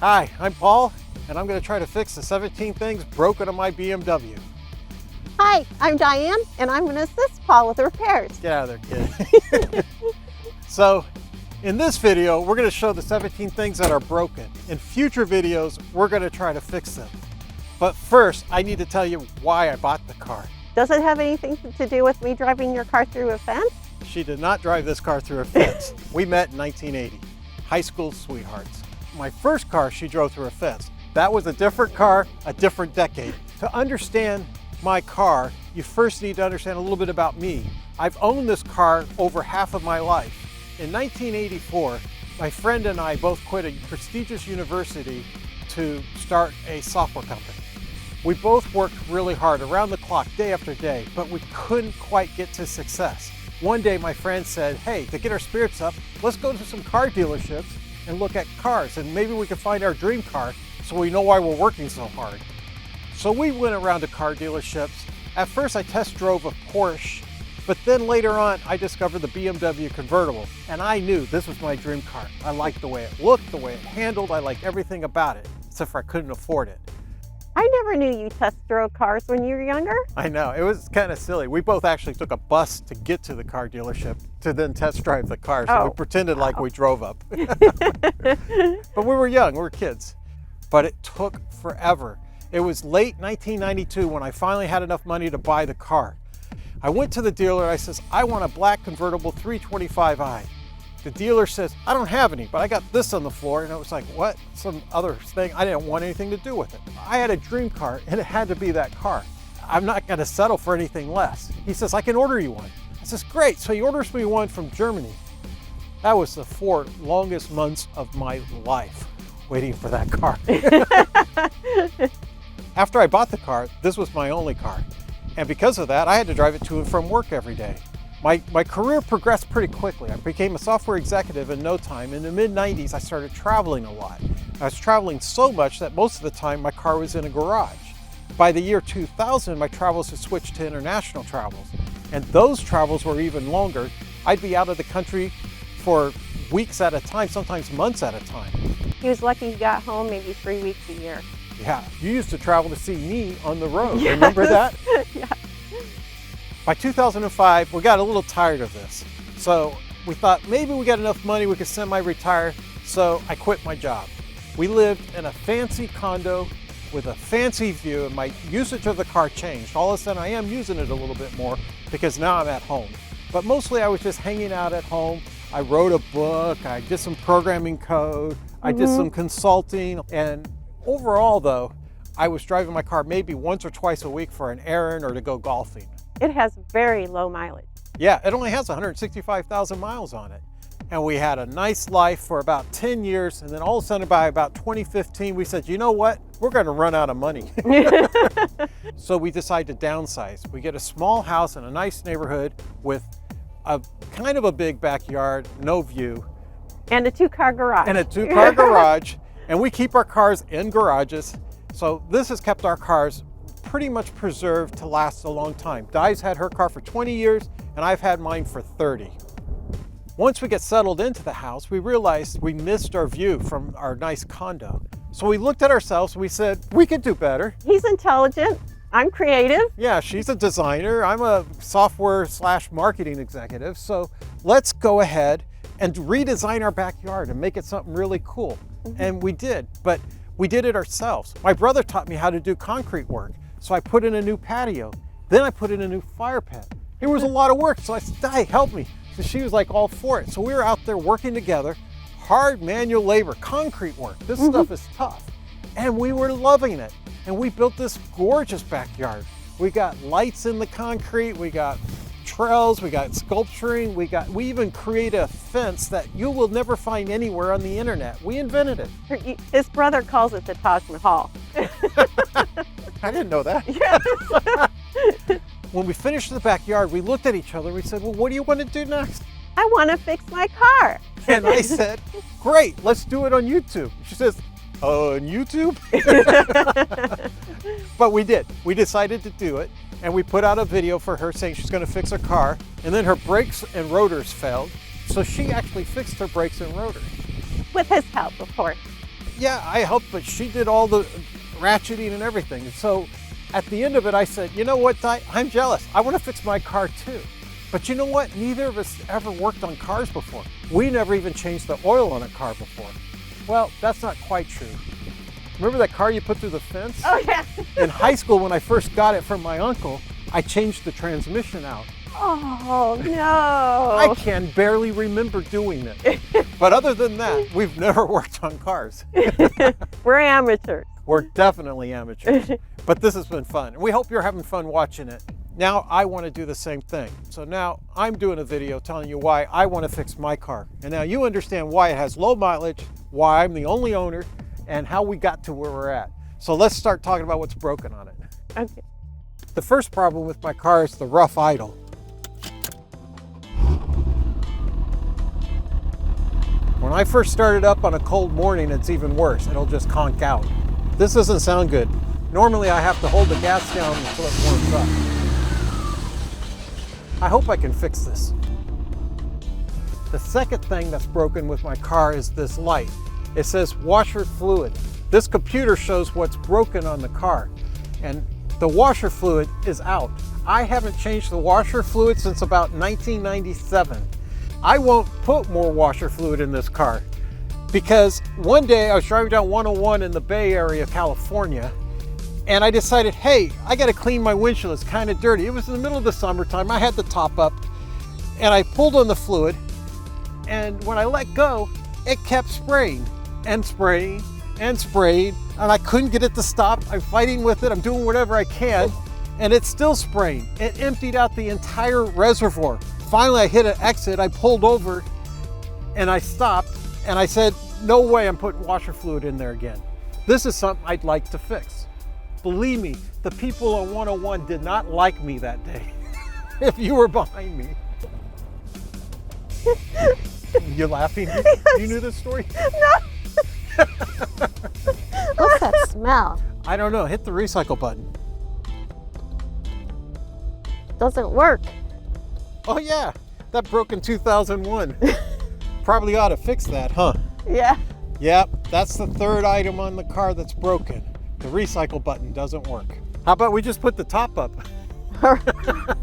Hi, I'm Paul, and I'm going to try to fix the 17 things broken on my BMW. Hi, I'm Diane, and I'm going to assist Paul with the repairs. Get out of there, kid. So, in this video, we're going to show the 17 things that are broken. In future videos, we're going to try to fix them. But first, I need to tell you why I bought the car. Does it have anything to do with me driving your car through a fence? She did not drive this car through a fence. We met in 1980, high school sweethearts. My first car, she drove through a fence. That was a different car, a different decade. To understand my car, you first need to understand a little bit about me. I've owned this car over half of my life. In 1984, my friend and I both quit a prestigious university to start a software company. We both worked really hard around the clock, day after day, but we couldn't quite get to success. One day my friend said, hey, to get our spirits up, let's go to some car dealerships and look at cars, and maybe we can find our dream car so we know why we're working so hard. So we went around to car dealerships. At first I test drove a Porsche, but then later on I discovered the BMW convertible, and I knew this was my dream car. I liked the way it looked, the way it handled, I liked everything about it, except for I couldn't afford it. I never knew you test drove cars when you were younger. I know, it was kind of silly. We both actually took a bus to get to the car dealership to then test drive the car, so we pretended like we drove up. But we were young, we were kids. But it took forever. It was late 1992 when I finally had enough money to buy the car. I went to the dealer, I says, I want a black convertible 325i. The dealer says, I don't have any, but I got this on the floor. And it was like, what? Some other thing? I didn't want anything to do with it. I had a dream car and it had to be that car. I'm not gonna settle for anything less. He says, I can order you one. I says, great. So he orders me one from Germany. That was the 4 longest months of my life waiting for that car. After I bought the car, this was my only car. And because of that, I had to drive it to and from work every day. My career progressed pretty quickly. I became a software executive in no time. In the mid-90s, I started traveling a lot. I was traveling so much that most of the time my car was in a garage. By the year 2000, my travels had switched to international travels. And those travels were even longer. I'd be out of the country for weeks at a time, sometimes months at a time. He was lucky he got home maybe 3 weeks a year. Yeah, you used to travel to see me on the road. Yes. Remember that? Yeah. By 2005, we got a little tired of this. So we thought maybe we got enough money we could semi-retire, so I quit my job. We lived in a fancy condo with a fancy view, and my usage of the car changed. All of a sudden I am using it a little bit more because now I'm at home. But mostly I was just hanging out at home. I wrote a book, I did some programming code, I did some consulting, and overall though, I was driving my car maybe once or twice a week for an errand or to go golfing. It has very low mileage. Yeah, it only has 165,000 miles on it. And we had a nice life for about 10 years. And then all of a sudden by about 2015, we said, you know what? We're gonna run out of money. So we decided to downsize. We get a small house in a nice neighborhood with a kind of a big backyard, no view. And a 2-car garage. And a 2-car garage. And we keep our cars in garages. So this has kept our cars pretty much preserved to last a long time. Di's had her car for 20 years and I've had mine for 30. Once we get settled into the house, we realized we missed our view from our nice condo. So we looked at ourselves and we said, we could do better. He's intelligent, I'm creative. Yeah, she's a designer, I'm a software/marketing executive. So let's go ahead and redesign our backyard and make it something really cool. And we did, but we did it ourselves. My brother taught me how to do concrete work. So I put in a new patio. Then I put in a new fire pit. It was a lot of work. So I said, Di, help me. So she was like all for it. So we were out there working together, hard manual labor, concrete work. This stuff is tough. And we were loving it. And we built this gorgeous backyard. We got lights in the concrete. We got trails. We got sculpturing. We even created a fence that you will never find anywhere on the internet. We invented it. His brother calls it the Taj Mahal. I didn't know that. Yes. When we finished the backyard, we looked at each other and we said, well, what do you want to do next? I want to fix my car. And I said, great, let's do it on YouTube. She says, on YouTube? But we did. We decided to do it. And we put out a video for her saying she's going to fix her car. And then her brakes and rotors failed. So she actually fixed her brakes and rotors. With his help, of course. Yeah, I helped, but she did all the ratcheting and everything. And so at the end of it, I said, you know what, Di? I'm jealous. I want to fix my car too. But you know what? Neither of us ever worked on cars before. We never even changed the oil on a car before. Well, that's not quite true. Remember that car you put through the fence? Oh, yeah. In high school, when I first got it from my uncle, I changed the transmission out. Oh, no. I can barely remember doing it. But other than that, we've never worked on cars. We're amateurs. We're definitely amateurs. But this has been fun. We hope you're having fun watching it. Now I want to do the same thing. So now I'm doing a video telling you why I want to fix my car. And now you understand why it has low mileage, why I'm the only owner, and how we got to where we're at. So let's start talking about what's broken on it. Okay. The first problem with my car is the rough idle. When I first started up on a cold morning, it's even worse. It'll just conk out. This doesn't sound good. Normally I have to hold the gas down until it warms up. I hope I can fix this. The second thing that's broken with my car is this light. It says washer fluid. This computer shows what's broken on the car, and the washer fluid is out. I haven't changed the washer fluid since about 1997. I won't put more washer fluid in this car because one day I was driving down 101 in the Bay Area, California, and I decided, hey, I got to clean my windshield. It's kind of dirty. It was in the middle of the summertime. I had the top up, and I pulled on the fluid, and when I let go, it kept spraying and spraying and spraying, and I couldn't get it to stop. I'm fighting with it. I'm doing whatever I can, and it's still spraying. It emptied out the entire reservoir. Finally, I hit an exit. I pulled over, and I stopped, and I said, no way I'm putting washer fluid in there again. This is something I'd like to fix. Believe me, the people on 101 did not like me that day. If you were behind me. You're laughing? You knew this story? No. What's that smell? I don't know. Hit the recycle button. Doesn't work. Oh yeah, that broke in 2001. Probably ought to fix that, huh? Yeah. Yep, that's the third item on the car that's broken. The recycle button doesn't work. How about we just put the top up?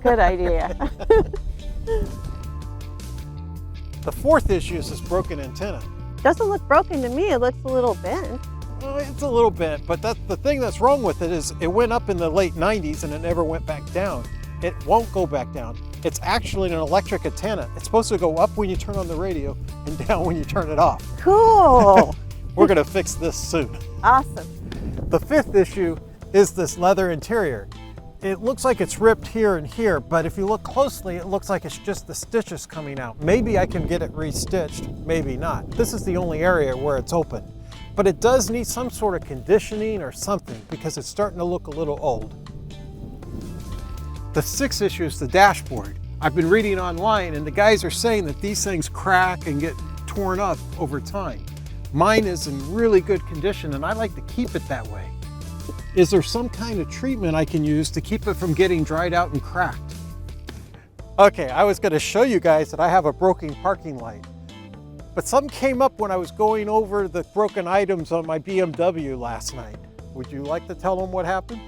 Good idea. The fourth issue is this broken antenna. Doesn't look broken to me. It looks a little bent. Well, it's a little bent, but that's the thing that's wrong with it is it went up in the late 90s and it never went back down. It won't go back down. It's actually an electric antenna. It's supposed to go up when you turn on the radio and down when you turn it off. Cool. We're gonna fix this soon. Awesome. The fifth issue is this leather interior. It looks like it's ripped here and here, but if you look closely, it looks like it's just the stitches coming out. Maybe I can get it restitched, maybe not. This is the only area where it's open. But it does need some sort of conditioning or something because it's starting to look a little old. The sixth issue is the dashboard. I've been reading online and the guys are saying that these things crack and get torn up over time. Mine is in really good condition and I like to keep it that way. Is there some kind of treatment I can use to keep it from getting dried out and cracked? Okay, I was going to show you guys that I have a broken parking light. But something came up when I was going over the broken items on my BMW last night. Would you like to tell them what happened?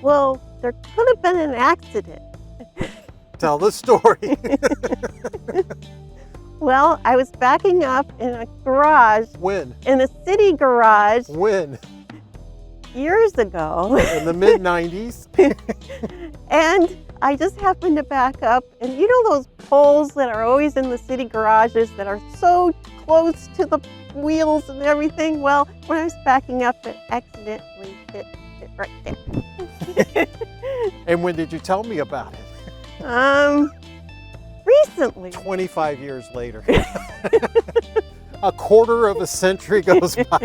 Well, there could have been an accident. Tell the story. Well, I was backing up in a garage. When? In a city garage. When? Years ago. In the mid-90s? And I just happened to back up. And you know those poles that are always in the city garages that are so close to the wheels and everything? Well, when I was backing up, it accidentally hit it right there. And when did you tell me about it? Recently. 25 years later. A quarter of a century goes by.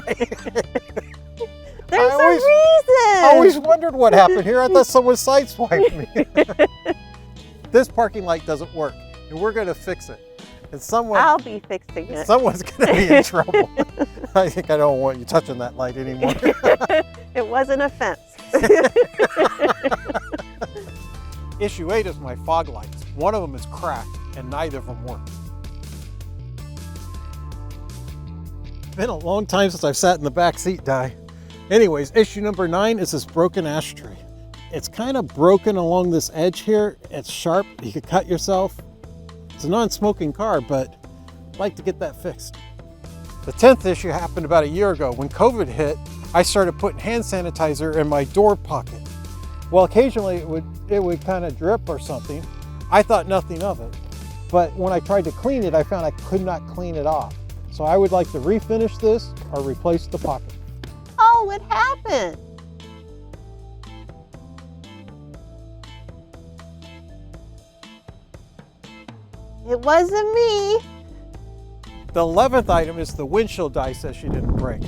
There's a reason. I always wondered what happened here. I thought someone sideswiped me. This parking light doesn't work, and we're going to fix it. And I'll be fixing it. Someone's going to be in trouble. I think I don't want you touching that light anymore. It wasn't a fence. Issue 8 is my fog lights. One of them is cracked, and neither of them work. been a long time since I've sat in the back seat, Di. Anyways, issue number 9 is this broken ashtray. It's kind of broken along this edge here. It's sharp, you could cut yourself. It's a non-smoking car, but I'd like to get that fixed. The 10th issue happened about a year ago. When COVID hit, I started putting hand sanitizer in my door pocket. Well, occasionally it would kind of drip or something. I thought nothing of it. But when I tried to clean it, I found I could not clean it off. So I would like to refinish this or replace the pocket. Oh, what happened? It wasn't me. The 11th item is the windshield Di says she didn't break.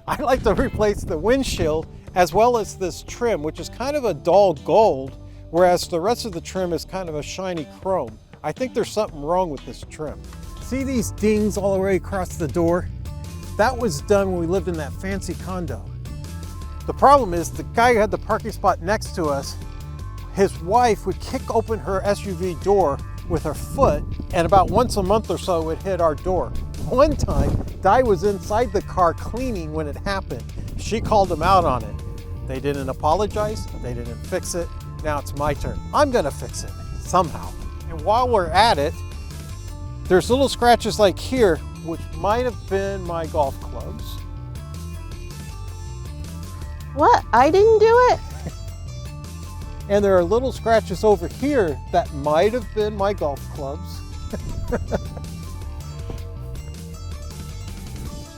I like to replace the windshield as well as this trim, which is kind of a dull gold, whereas the rest of the trim is kind of a shiny chrome. I think there's something wrong with this trim. See these dings all the way across the door? That was done when we lived in that fancy condo. The problem is the guy who had the parking spot next to us, his wife would kick open her SUV door with her foot, and about once a month or so it would hit our door. One time, Di was inside the car cleaning when it happened. She called them out on it. They didn't apologize, they didn't fix it. Now it's my turn. I'm gonna fix it somehow. And while we're at it, there's little scratches like here, which might have been my golf clubs. What? I didn't do it? And there are little scratches over here that might have been my golf clubs.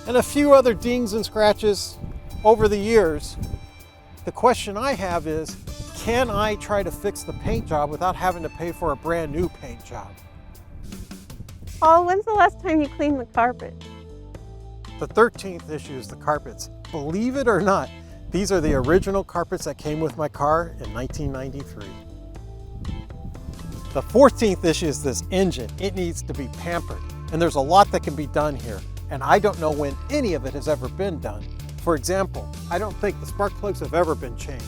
And a few other dings and scratches over the years. The question I have is, can I try to fix the paint job without having to pay for a brand new paint job? Oh, when's the last time you cleaned the carpet? The 13th issue is the carpets. Believe it or not, these are the original carpets that came with my car in 1993. The 14th issue is this engine. It needs to be pampered, and there's a lot that can be done here, and I don't know when any of it has ever been done. For example, I don't think the spark plugs have ever been changed.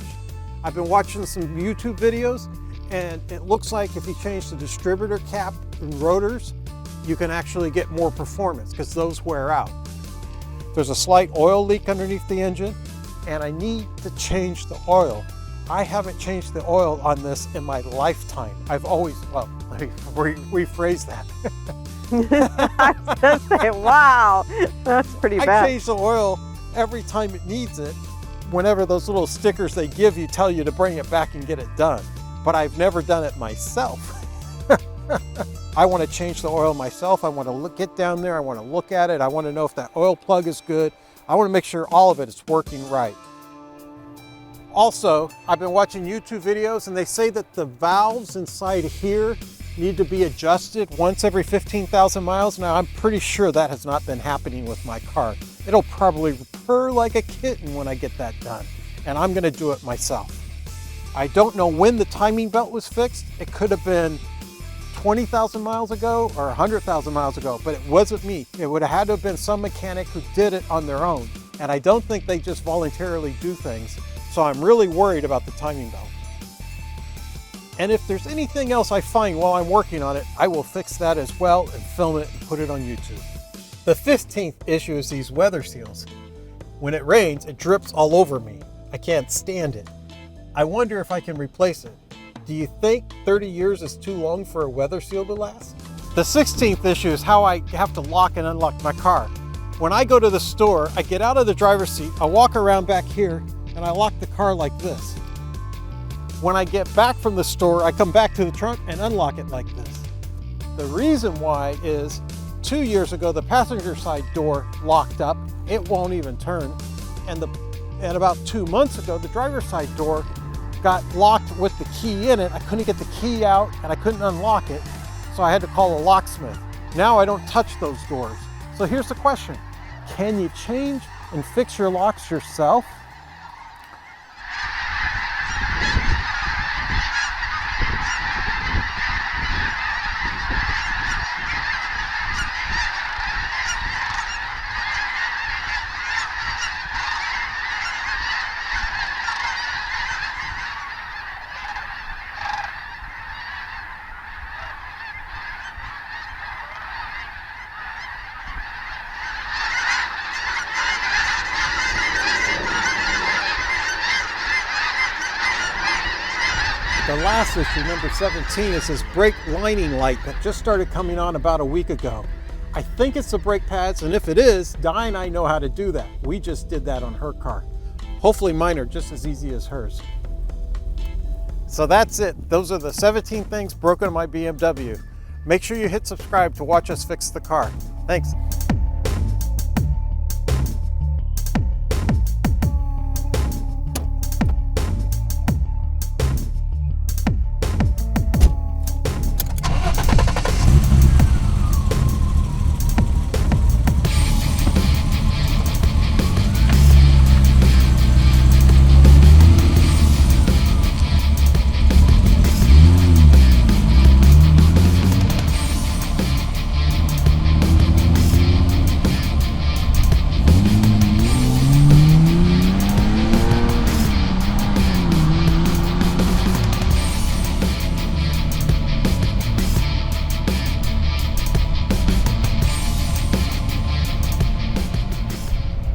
I've been watching some YouTube videos, and it looks like if you change the distributor cap and rotors, you can actually get more performance because those wear out. There's a slight oil leak underneath the engine, and I need to change the oil. I haven't changed the oil on this in my lifetime. I've always, well, let me rephrase that. I was gonna say, wow, that's pretty I bad. change the oil every time it needs it, whenever those little stickers they give you tell you to bring it back and get it done. But I've never done it myself. I want to change the oil myself. I want to get down there. I want to look at it. I want to know if that oil plug is good. I want to make sure all of it is working right. Also, I've been watching YouTube videos and they say that the valves inside here need to be adjusted once every 15,000 miles. Now, I'm pretty sure that has not been happening with my car. It'll probably purr like a kitten when I get that done, and I'm gonna do it myself. I don't know when the timing belt was fixed. It could have been 20,000 miles ago or 100,000 miles ago, but it wasn't me. It would have had to have been some mechanic who did it on their own. And I don't think they just voluntarily do things. So I'm really worried about the timing belt. And if there's anything else I find while I'm working on it, I will fix that as well and film it and put it on YouTube. The 15th issue is these weather seals. When it rains, it drips all over me. I can't stand it. I wonder if I can replace it. Do you think 30 years is too long for a weather seal to last? The 16th issue is how I have to lock and unlock my car. When I go to the store, I get out of the driver's seat, I walk around back here, and I lock the car like this. When I get back from the store, I come back to the trunk and unlock it like this. The reason why is 2 years ago, the passenger side door locked up. It won't even turn. And about 2 months ago, the driver's side door got locked with the key in it. I couldn't get the key out and I couldn't unlock it. So I had to call a locksmith. Now I don't touch those doors. So here's the question. Can you change and fix your locks yourself? The last issue, number 17, is this brake lining light that just started coming on about a week ago. I think it's the brake pads, and if it is, Di and I know how to do that. We just did that on her car. Hopefully mine are just as easy as hers. So that's it. Those are the 17 things broken on my BMW. Make sure you hit subscribe to watch us fix the car. Thanks.